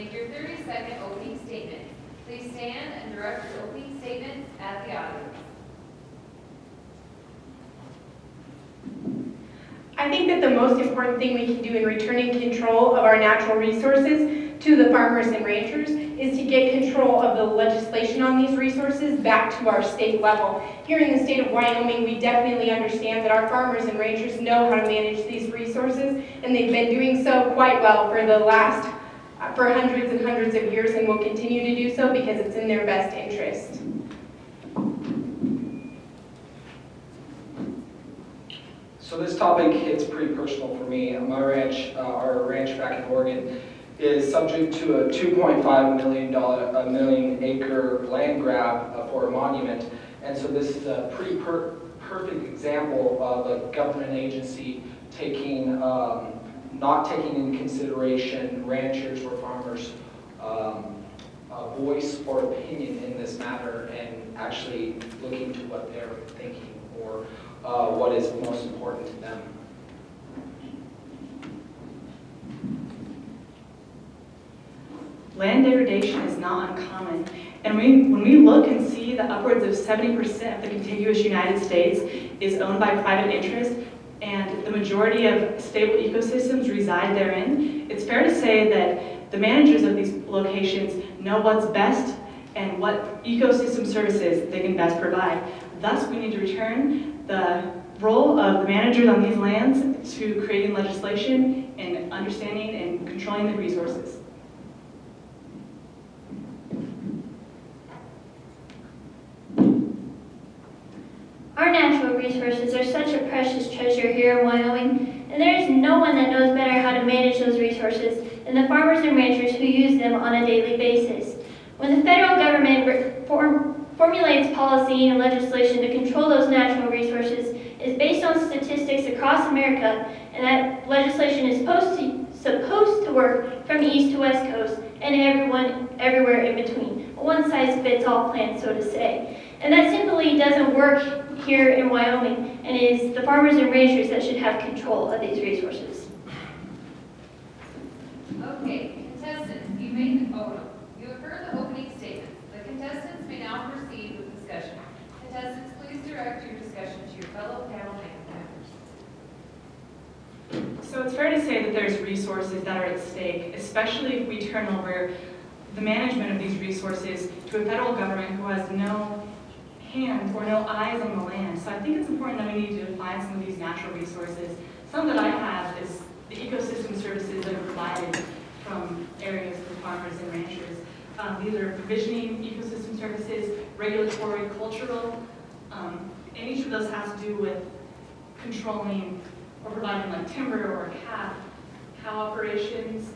make your 30-second opening statement. Please stand and direct your opening statement at the audience. I think that the most important thing we can do in returning control of our natural resources to the farmers and ranchers is to get control of the legislation on these resources back to our state level. Here in the state of Wyoming, we definitely understand that our farmers and ranchers know how to manage these resources, and they've been doing so quite well for hundreds and hundreds of years, and will continue to do so because it's in their best interest. So this topic hits pretty personal for me. My ranch, our ranch back in Oregon, is subject to a $2.5 million acre land grab for a monument. And so this is a pretty perfect example of a government agency taking, not taking into consideration ranchers or farmers' voice or opinion in this matter, and actually looking to what they're thinking or what is most important to them. Land degradation is not uncommon, and when we look and see that upwards of 70% of the contiguous United States is owned by private interest, and the majority of stable ecosystems reside therein, it's fair to say that the managers of these locations know what's best and what ecosystem services they can best provide. Thus, we need to return the role of the managers on these lands to creating legislation and understanding and controlling the resources. Our natural resources are such a precious treasure here in Wyoming, and there is no one that knows better how to manage those resources than the farmers and ranchers who use them on a daily basis. When the federal government formulates policy and legislation to control those natural resources, is based on statistics across America, and that legislation is supposed to work from east to west coast and everywhere in between. A one-size-fits-all plan, so to say. And that simply doesn't work here in Wyoming, and it is the farmers and ranchers that should have control of these resources. Okay, contestants, you have heard the opening statements. The contestants may now proceed with discussion. Contestants, please direct your discussion to your fellow panel members. So it's fair to say that there's resources that are at stake, especially if we turn over the management of these resources to a federal government who has no hands or no eyes on the land. So I think it's important that we need to define some of these natural resources. Some that I have is the ecosystem services that are provided from areas for farmers and ranchers. These are provisioning ecosystem services, regulatory, cultural, and each of those has to do with controlling or providing like timber or cow operations,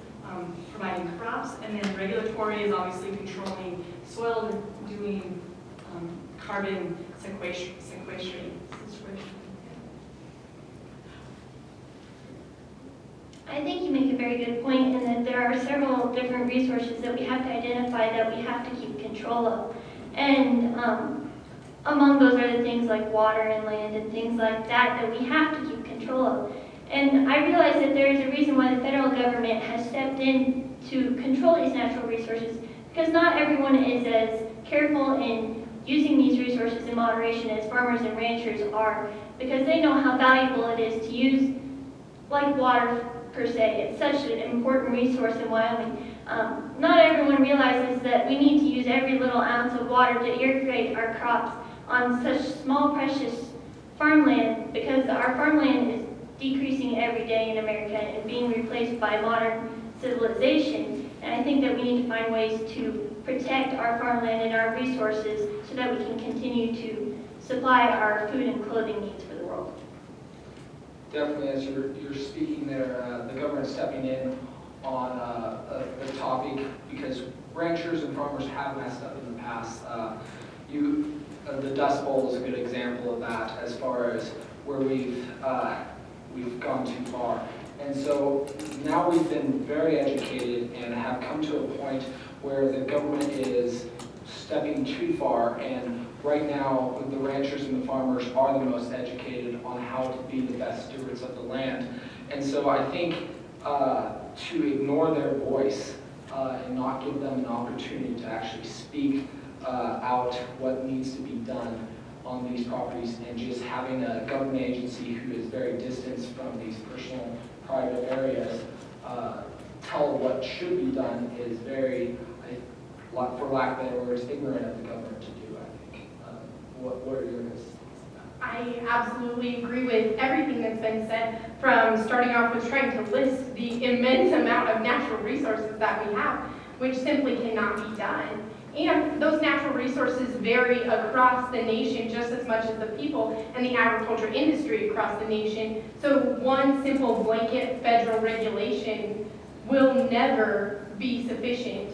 providing crops, and then regulatory is obviously controlling soil, doing carbon sequestration. I think you make a very good point in that there are several different resources that we have to identify that we have to keep control of. And among those are the things like water and land and things like that that we have to keep control of. And I realize that there is a reason why the federal government has stepped in to control these natural resources, because not everyone is as careful in using these resources in moderation as farmers and ranchers are, because they know how valuable it is to use, like water per se. It's such an important resource in Wyoming. Not everyone realizes that we need to use every little ounce of water to irrigate our crops on such small, precious farmland, because our farmland is decreasing every day in America and being replaced by modern civilization. And I think that we need to find ways to protect our farmland and our resources so that we can continue to supply our food and clothing needs for the world. Definitely, as you're speaking there, the government stepping in on the topic, because ranchers and farmers have messed up in the past. The Dust Bowl is a good example of that, as far as where we've gone too far. And so now we've been very educated and have come to a point where the government is stepping too far, and right now the ranchers and the farmers are the most educated on how to be the best stewards of the land. And so I think to ignore their voice and not give them an opportunity to actually speak out what needs to be done on these properties, and just having a government agency who is very distanced from these personal private areas tell what should be done is very, for lack of better words, ignorant of the government to do, I think. What are your guys' thoughts on that? I absolutely agree with everything that's been said, from starting off with trying to list the immense amount of natural resources that we have, which simply cannot be done. And those natural resources vary across the nation just as much as the people and the agriculture industry across the nation. So one simple blanket federal regulation will never be sufficient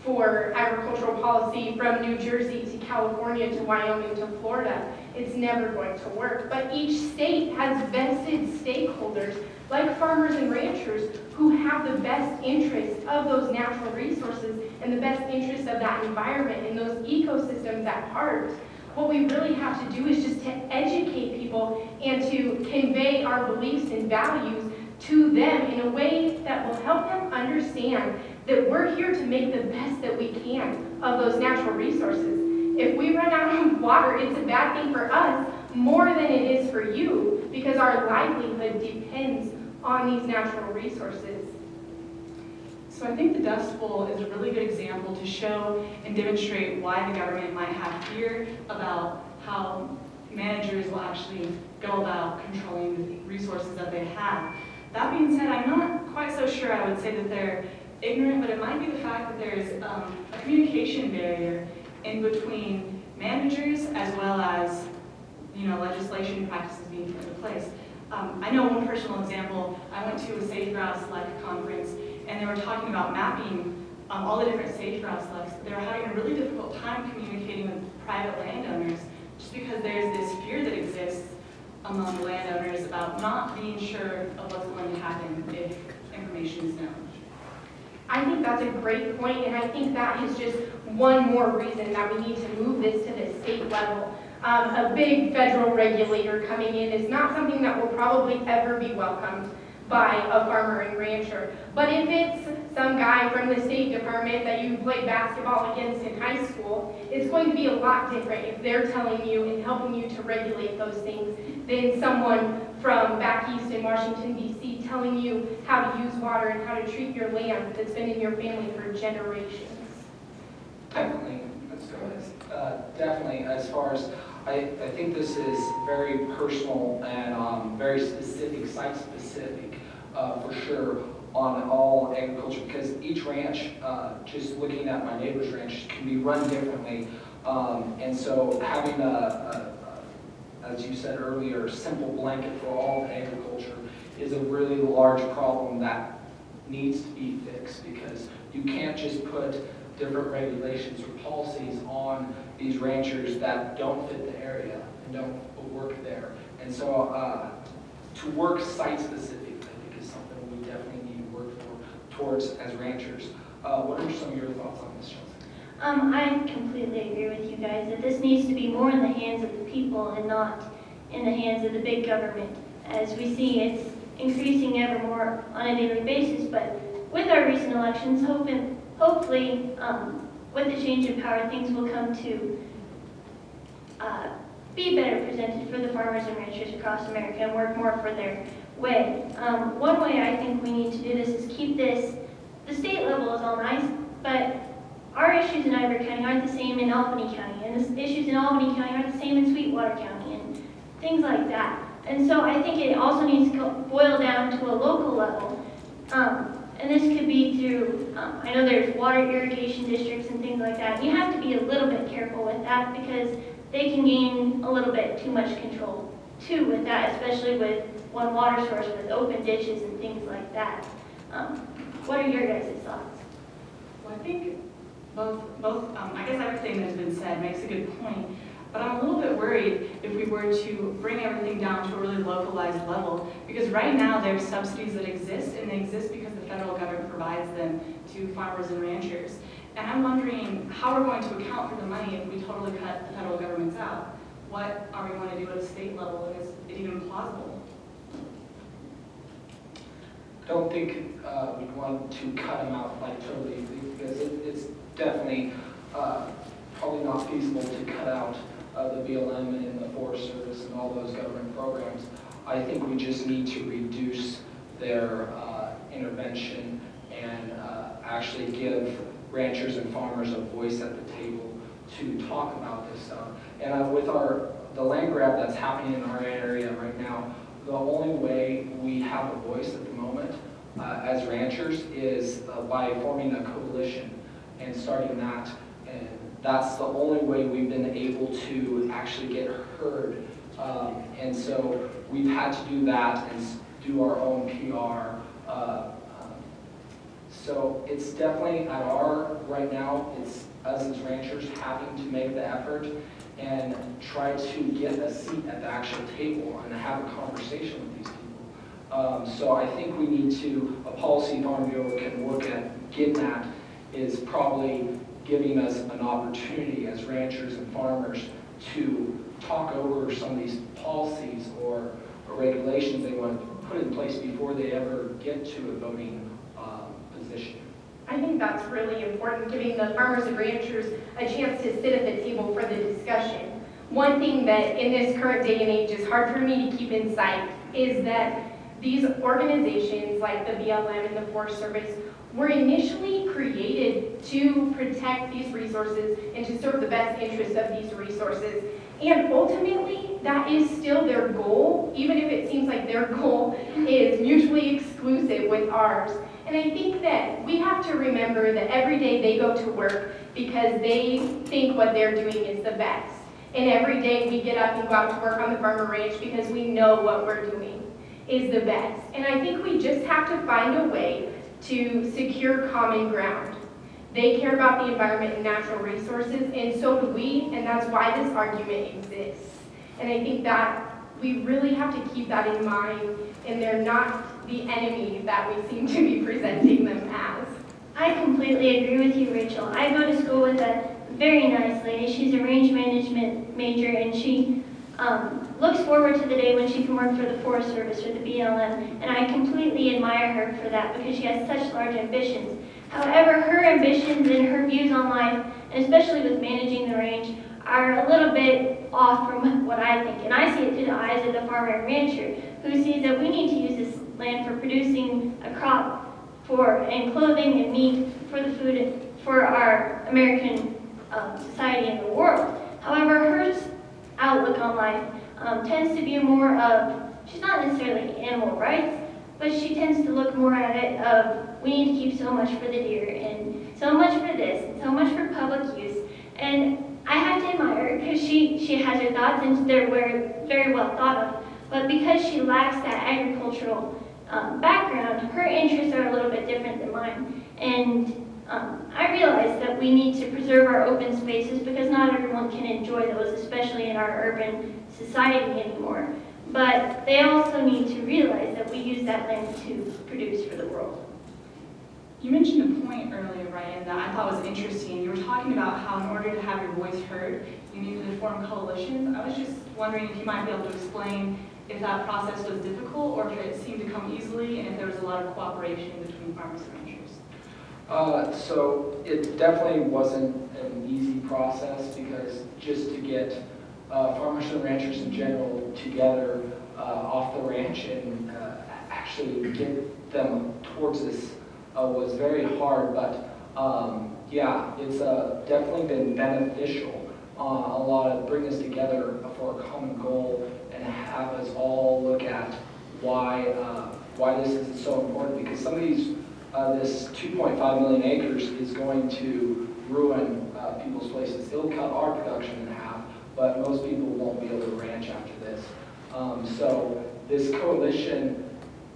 for agricultural policy from New Jersey to California to Wyoming to Florida. It's never going to work. But each state has vested stakeholders like farmers and ranchers who have the best interests of those natural resources and the best interests of that environment and those ecosystems at heart. What we really have to do is just to educate people and to convey our beliefs and values to them in a way that will help them understand that we're here to make the best that we can of those natural resources. If we run out of water, it's a bad thing for us more than it is for you, because our livelihood depends on these natural resources. So I think the Dust Bowl is a really good example to show and demonstrate why the government might have fear about how managers will actually go about controlling the resources that they have. That being said, I'm not quite so sure I would say that they're ignorant, but it might be the fact that there's a communication barrier in between managers as well as, legislation practices being put into place. I know one personal example. I went to a Sage Grouse Select conference, and they were talking about mapping all the different sage grouse selects. They were having a really difficult time communicating with private landowners just because there's this fear that exists among landowners about not being sure of what's going to happen if information is known. I think that's a great point, and I think that is just one more reason that we need to move this to the state level. A big federal regulator coming in is not something that will probably ever be welcomed by a farmer and rancher. But if it's some guy from the State Department that you played basketball against in high school, it's going to be a lot different if they're telling you and helping you to regulate those things than someone from back east in Washington, D.C. telling you how to use water and how to treat your land that's been in your family for generations. Definitely, let's go ahead. Definitely, as far as, I think this is very personal and very specific, site-specific, for sure, on all agriculture, because each ranch, just looking at my neighbor's ranch, can be run differently. And so having as you said earlier, simple blanket for all of agriculture is a really large problem that needs to be fixed, because you can't just put different regulations or policies on these ranchers that don't fit the area and don't work there. And so to work site-specific, I think, is something we definitely need to work towards as ranchers. What are some of your thoughts on this, Chelsea? I completely agree with you guys that this needs to be more in the hands of the people and not in the hands of the big government. As we see, it's increasing ever more on a daily basis, but with our recent elections, hopefully, with the change in power, things will come to be better presented for the farmers and ranchers across America and work more for their way. One way I think we need to do this is keep this, the state level is all nice, but our issues in Ivory County aren't the same in Albany County, and the issues in Albany County aren't the same in Sweetwater County, and things like that. And so I think it also needs to boil down to a local level. And this could be through, I know there's water irrigation districts and things like that. You have to be a little bit careful with that because they can gain a little bit too much control too with that, especially with one water source with open ditches and things like that. What are your guys' thoughts? Well, I think I guess everything that's been said makes a good point, but I'm a little bit worried if we were to bring everything down to a really localized level, because right now there's subsidies that exist, and they exist because the federal government provides them to farmers and ranchers. And I'm wondering how we're going to account for the money if we totally cut the federal governments out. What are we going to do at a state level, and is it even plausible? I don't think we want to cut them out like totally, because it's definitely probably not feasible to cut out the BLM and the Forest Service and all those government programs. I think we just need to reduce their intervention and actually give ranchers and farmers a voice at the table to talk about this stuff. And with the land grab that's happening in our area right now, the only way we have a voice at the moment as ranchers is by forming a coalition and starting that. And that's the only way we've been able to actually get heard. And so we've had to do that and do our own PR. So it's definitely at right now, it's us as ranchers having to make the effort and try to get a seat at the actual table and have a conversation with these people. So I think we need to, a policy Farm Bureau can look at getting at is probably giving us an opportunity as ranchers and farmers to talk over some of these policies or regulations they want to put in place before they ever get to a voting position. I think that's really important, giving the farmers and ranchers a chance to sit at the table for the discussion. One thing that in this current day and age is hard for me to keep in sight is that these organizations like the BLM and the Forest Service were initially created to protect these resources and to serve the best interests of these resources. And ultimately, that is still their goal, even if it seems like their goal is mutually exclusive with ours. And I think that we have to remember that every day they go to work because they think what they're doing is the best. And every day we get up and go out to work on the farm or ranch because we know what we're doing is the best. And I think we just have to find a way to secure common ground. They care about the environment and natural resources, and so do we, and that's why this argument exists. And I think that we really have to keep that in mind, and they're not the enemy that we seem to be presenting them as. I completely agree with you, Rachel. I go to school with a very nice lady. She's a range management major, and she looks forward to the day when she can work for the Forest Service or the BLM, and I completely admire her for that because she has such large ambitions. However, her ambitions and her views on life, and especially with managing the range, are a little bit off from what I think. And I see it through the eyes of the farmer and rancher who sees that we need to use this land for producing a crop and clothing and meat for the food for our American society and the world. However, her outlook on life tends to be more of, she's not necessarily animal rights, but she tends to look more at it of, we need to keep so much for the deer, and so much for this, and so much for public use. And I have to admire her because she has her thoughts, and they're very well thought of. But because she lacks that agricultural background, her interests are a little bit different than mine. And I realize that we need to preserve our open spaces because not everyone can enjoy those, especially in our urban society anymore. But they also need to realize that we use that land to produce for the world. You mentioned a point earlier, Ryan, that I thought was interesting. You were talking about how in order to have your voice heard, you needed to form coalitions. I was just wondering if you might be able to explain if that process was difficult or if it seemed to come easily and if there was a lot of cooperation between farmers and ranchers. So it definitely wasn't an easy process because just to get farmers and ranchers in general together off the ranch and actually get them towards this was very hard, but yeah, it's definitely been beneficial. A lot of bring us together for a common goal and have us all look at why this is so important, because some of these this 2.5 million acres is going to ruin people's places. It'll cut our production in half, but most people won't be able to ranch after this. So this coalition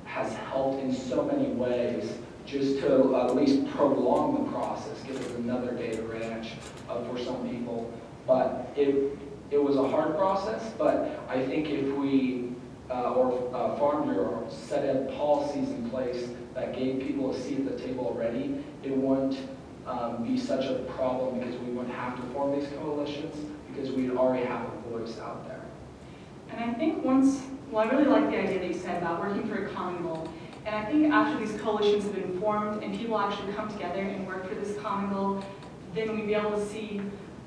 has helped in so many ways just to at least prolong the process, give us another day to ranch for some people. But it was a hard process, but I think if we, or Farm Bureau, set up policies in place that gave people a seat at the table already, it wouldn't be such a problem because we wouldn't have to form these coalitions because we'd already have a voice out there. And I think I really like the idea that you said about working for a common goal. And I think after these coalitions have been formed and people actually come together and work for this common goal, then we'd be able to see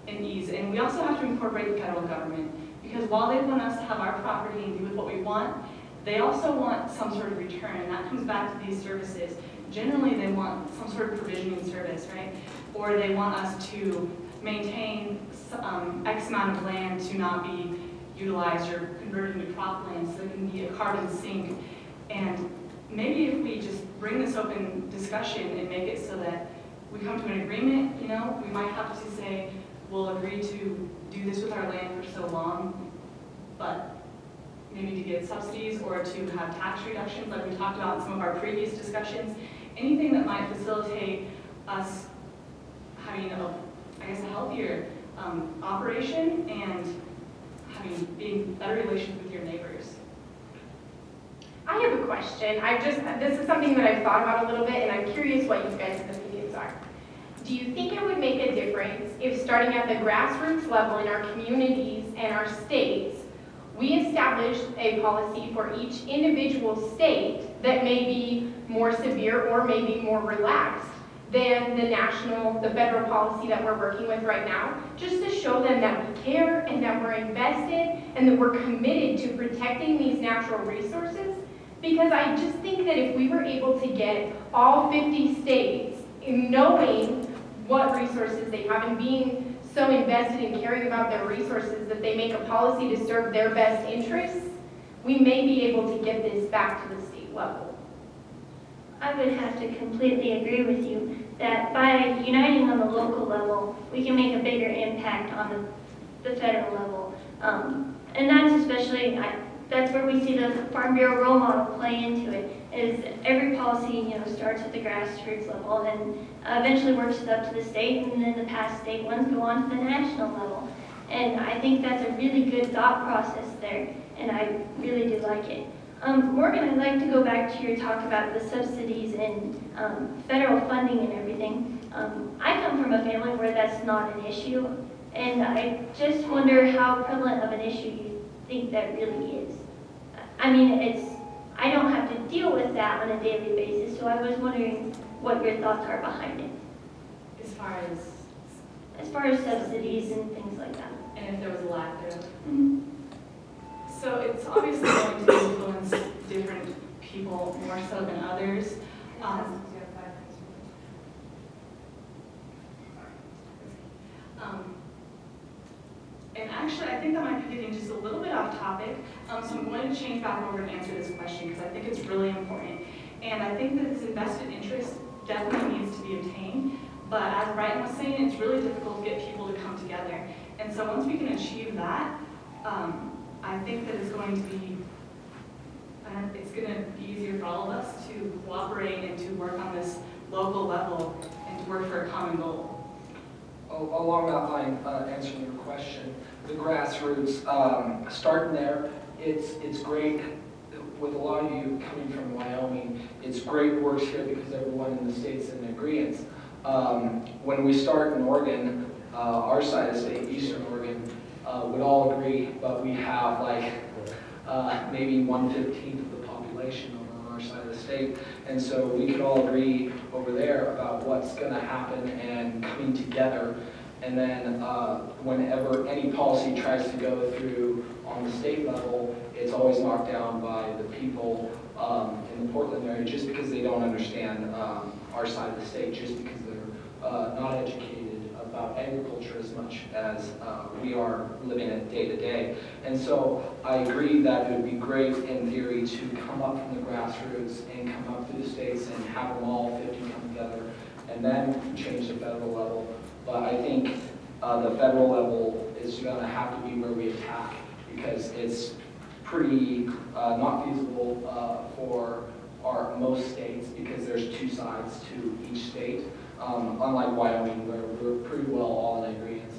an ease. And we also have to incorporate the federal government, because while they want us to have our property and do with what we want, they also want some sort of return, and that comes back to these services. Generally, they want some sort of provisioning service, right? Or they want us to maintain X amount of land to not be utilized or converted into cropland so it can be a carbon sink. And maybe if we just bring this open discussion and make it so that we come to an agreement, you know, we might have to say, we'll agree to do this with our land for so long, but maybe to get subsidies or to have tax reductions like we talked about in some of our previous discussions. Anything that might facilitate us having I guess, a healthier operation and being better relations with your neighbors. I have a question. This is something that I've thought about a little bit, and I'm curious what you guys' opinions are. Do you think it would make a difference if, starting at the grassroots level in our communities and our states, we established a policy for each individual state that may be more severe or maybe more relaxed than the federal policy that we're working with right now, just to show them that we care and that we're invested and that we're committed to protecting these natural resources? Because I just think that if we were able to get all 50 states in knowing what resources they have and being so invested in caring about their resources that they make a policy to serve their best interests, we may be able to get this back to the state level. I would have to completely agree with you that by uniting on the local level, we can make a bigger impact on the federal level. And that's especially, that's where we see the Farm Bureau role model play into it, is every policy, starts at the grassroots level and eventually works it up to the state, and then the past state ones go on to the national level. And I think that's a really good thought process there, and I really do like it. Morgan, I'd like to go back to your talk about the subsidies and federal funding and everything. I come from a family where that's not an issue, and I just wonder how prevalent of an issue you think that really is. I mean, I don't have to deal with that on a daily basis, so I was wondering what your thoughts are behind it. As far as subsidies and things like that. And if there was a lack thereof. Mm-hmm. So it's obviously going to influence different people more so than others. And actually, I think that might be getting just a little bit off topic. So I'm going to change back over and answer this question because I think it's really important. And I think that this invested interest definitely needs to be obtained. But as Brighton was saying, it's really difficult to get people to come together. And so once we can achieve that, I think that it's going to be easier for all of us to cooperate and to work on this local level and to work for a common goal. Along that line, answering your question, the grassroots, starting there, it's great. With a lot of you coming from Wyoming, it's great works here because everyone in the state's in agreement. When we start in Oregon, our side of the state, Eastern Oregon, would all agree, but we have like maybe 1/15 of the population on our side of the state. And so we could all agree over there about what's going to happen and coming together. And then whenever any policy tries to go through on the state level, it's always knocked down by the people in the Portland area just because they don't understand our side of the state, just because they're not educated about agriculture as much as we are living it day to day. And so I agree that it would be great in theory to come up from the grassroots and come up through the states and have them all 50 come together and then change the federal level. But I think the federal level is going to have to be where we attack because it's pretty not feasible for most states because there's two sides to each state. Unlike Wyoming, where we're pretty well all in agreement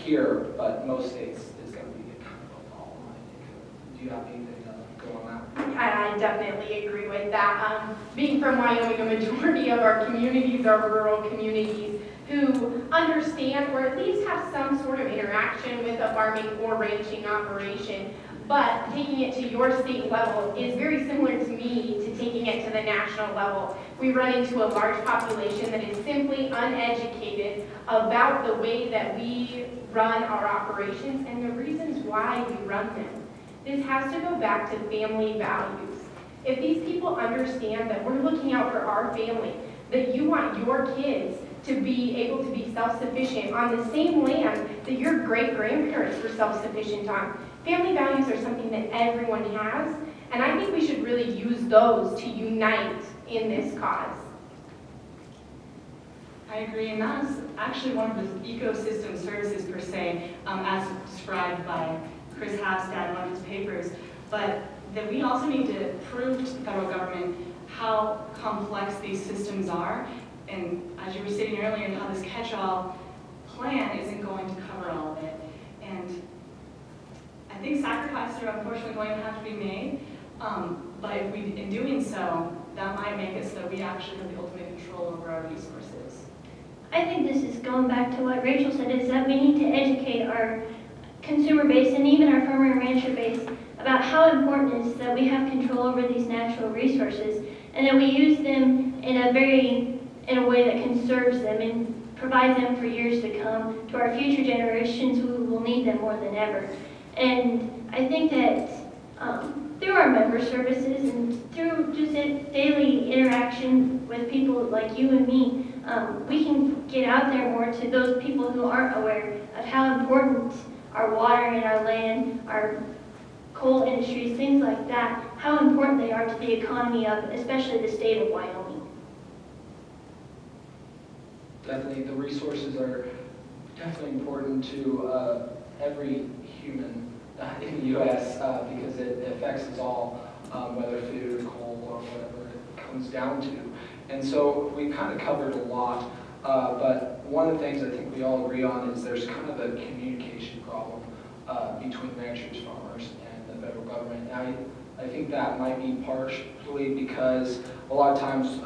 here, but most states it's going to be kind of a problem, I think. Do you have anything to go on that? I definitely agree with that. Being from Wyoming, a majority of our communities are rural communities who understand or at least have some sort of interaction with a farming or ranching operation. but taking it to your state level is very similar to me to taking it to the national level. We run into a large population that is simply uneducated about the way that we run our operations and the reasons why we run them. This has to go back to family values. If these people understand that we're looking out for our family, that you want your kids to be able to be self-sufficient on the same land that your great-grandparents were self-sufficient on. Family values are something that everyone has, and I think we should really use those to unite in this cause. I agree, and that's actually one of the ecosystem services per se, as described by Chris Hafstad in one of his papers, but that we also need to prove to the federal government how complex these systems are, and as you were stating earlier, how this catch-all plan isn't going to cover all of it. And I think sacrifices are unfortunately going to have to be made, but if we, in doing so, that might make it so that we actually have the ultimate control over our resources. I think this is going back to what Rachel said, is that we need to educate our consumer base and even our farmer and rancher base about how important it is that we have control over these natural resources and that we use them in a way that conserves them and provides them for years to come to our future generations who will need them more than ever. And I think that through our member services and through just daily interaction with people like you and me, we can get out there more to those people who aren't aware of how important our water and our land, our coal industries, things like that, how important they are to the economy of, especially the state of Wyoming. Definitely, the resources are definitely important to every human in the U.S. Because it affects us all, whether food or coal or whatever it comes down to. And so we kind of covered a lot, but one of the things I think we all agree on is there's kind of a communication problem between ranchers, farmers, and the federal government. And I think that might be partially because a lot of times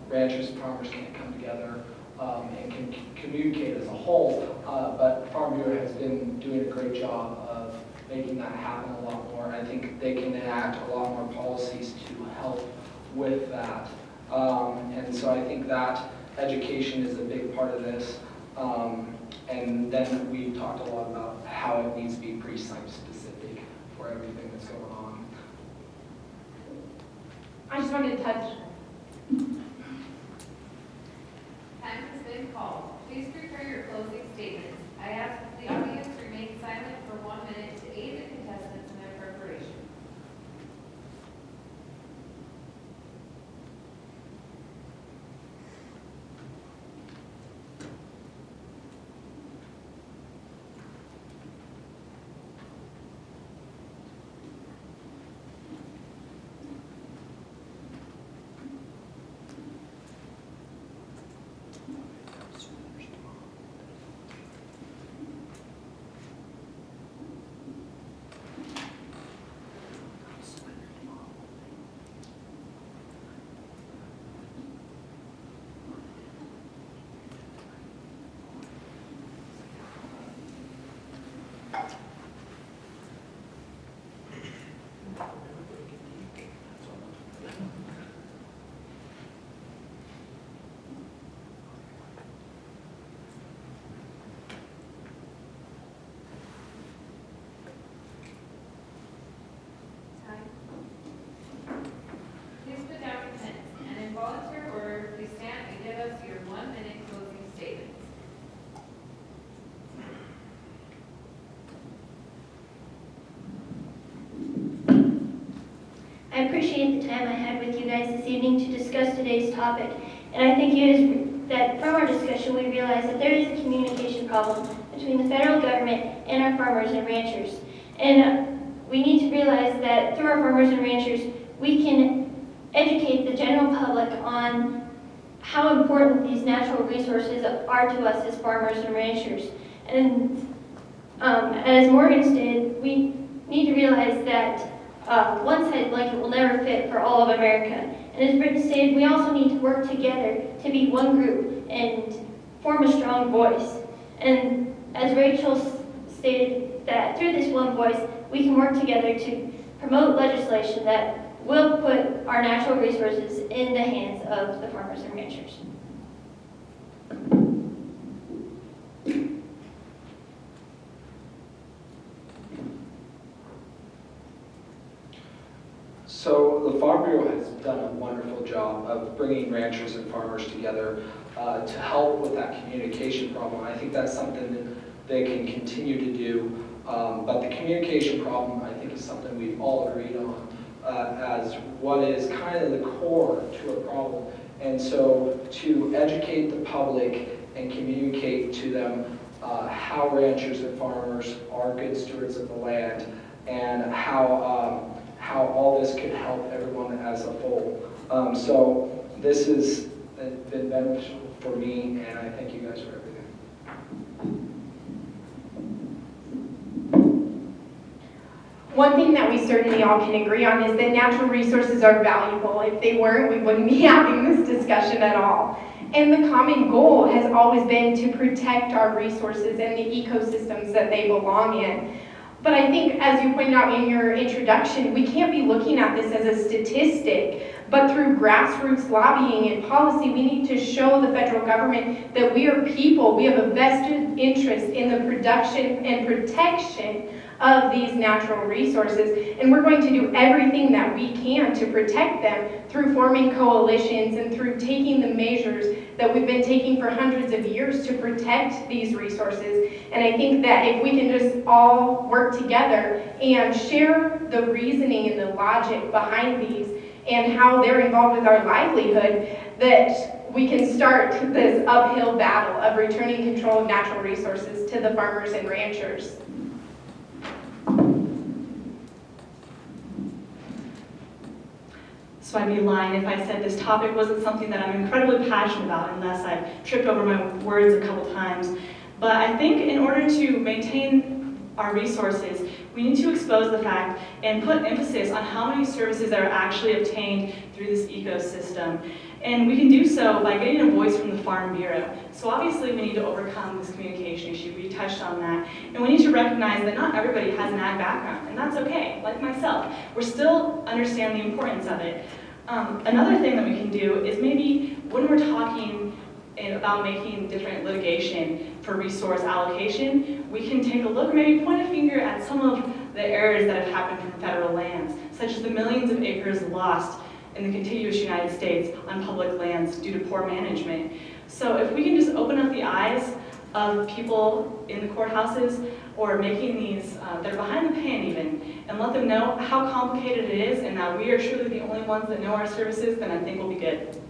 ranchers and farmers can't come together and can communicate as a whole, but Farm Bureau has been doing a great job of making that happen a lot more. I think they can enact a lot more policies to help with that. And so I think that education is a big part of this. And then we talked a lot about how it needs to be pretty site-specific for everything that's going on. I just wanted to touch. Time has been called. Please prepare your closing statements. I ask that the audience remain silent for 1 minute to aid the contestants in their preparation. Please put down your pens, and in volunteer order, please stand and give us your 1 minute closing statements. I appreciate the time I had with you guys this evening to discuss today's topic, and I think it is that from our discussion we realize that there is a communication problem between the federal government and our farmers and ranchers. And we need to realize that through our farmers and ranchers, we can educate the general public on how important these natural resources are to us as farmers and ranchers. And as Morgan stated, we need to realize that one size blanket will never fit for all of America. And as Brittany stated, we also need to work together to be one group and form a strong voice. And as Rachel stated, that through this one voice, we can work together to promote legislation that will put our natural resources in the hands of the farmers and ranchers. So the Farm Bureau has done a wonderful job of bringing ranchers and farmers together to help with that communication problem. I think that's something that they can continue to do. But the communication problem, I think, is something we've all agreed on as what is kind of the core to a problem. And so to educate the public and communicate to them how ranchers and farmers are good stewards of the land and how all this could help everyone as a whole. So this has been beneficial for me, and I thank you guys for everything. One thing that we certainly all can agree on is that natural resources are valuable. If they weren't, we wouldn't be having this discussion at all. And the common goal has always been to protect our resources and the ecosystems that they belong in. But I think, as you pointed out in your introduction, we can't be looking at this as a statistic, but through grassroots lobbying and policy, we need to show the federal government that we are people, we have a vested interest in the production and protection of these natural resources, and we're going to do everything that we can to protect them through forming coalitions and through taking the measures that we've been taking for hundreds of years to protect these resources. And I think that if we can just all work together and share the reasoning and the logic behind these and how they're involved with our livelihood, that we can start this uphill battle of returning control of natural resources to the farmers and ranchers. So I'd be lying if I said this topic wasn't something that I'm incredibly passionate about, unless I've tripped over my words a couple times. But I think in order to maintain our resources, we need to expose the fact and put emphasis on how many services are actually obtained through this ecosystem. And we can do so by getting a voice from the Farm Bureau. So obviously we need to overcome this communication issue. We touched on that. And we need to recognize that not everybody has an ag background, and that's okay, like myself. We're still understand the importance of it. Another thing that we can do is maybe when we're talking about making different litigation for resource allocation, we can take a look, maybe point a finger at some of the errors that have happened from federal lands, such as the millions of acres lost in the contiguous United States on public lands due to poor management. So if we can just open up the eyes of people in the courthouses or making these, that are behind the pen even, and let them know how complicated it is and that we are truly the only ones that know our services, then I think we'll be good.